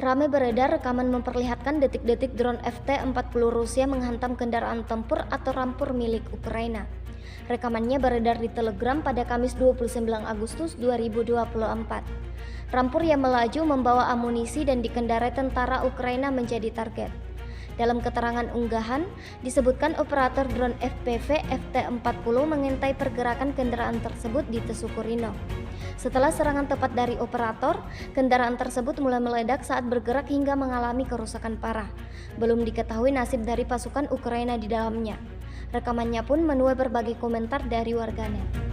Ramai beredar rekaman memperlihatkan detik-detik drone FT-40 Rusia menghantam kendaraan tempur atau rampur milik Ukraina. Rekamannya beredar di Telegram pada Kamis 29 Agustus 2024. Rampur yang melaju membawa amunisi dan dikendarai tentara Ukraina menjadi target. Dalam keterangan unggahan, disebutkan operator drone FPV FT-40 mengintai pergerakan kendaraan tersebut di Tesukurino. Setelah serangan tepat dari operator, kendaraan tersebut mulai meledak saat bergerak hingga mengalami kerusakan parah. Belum diketahui nasib dari pasukan Ukraina di dalamnya. Rekamannya pun menuai berbagai komentar dari warganet.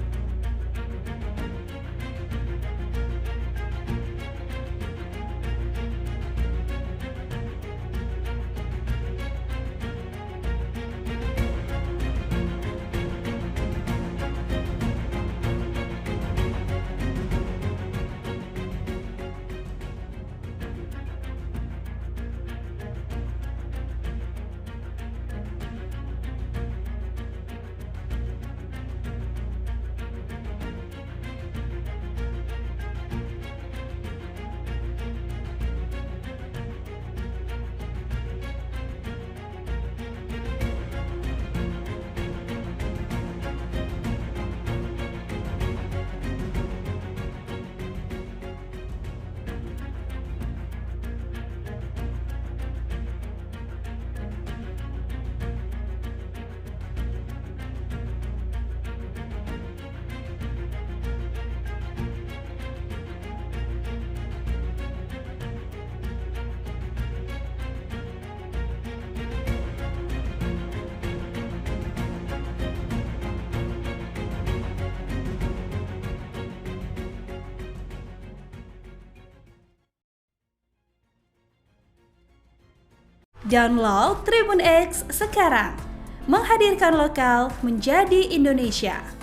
Download Tribun X sekarang, menghadirkan lokal menjadi Indonesia.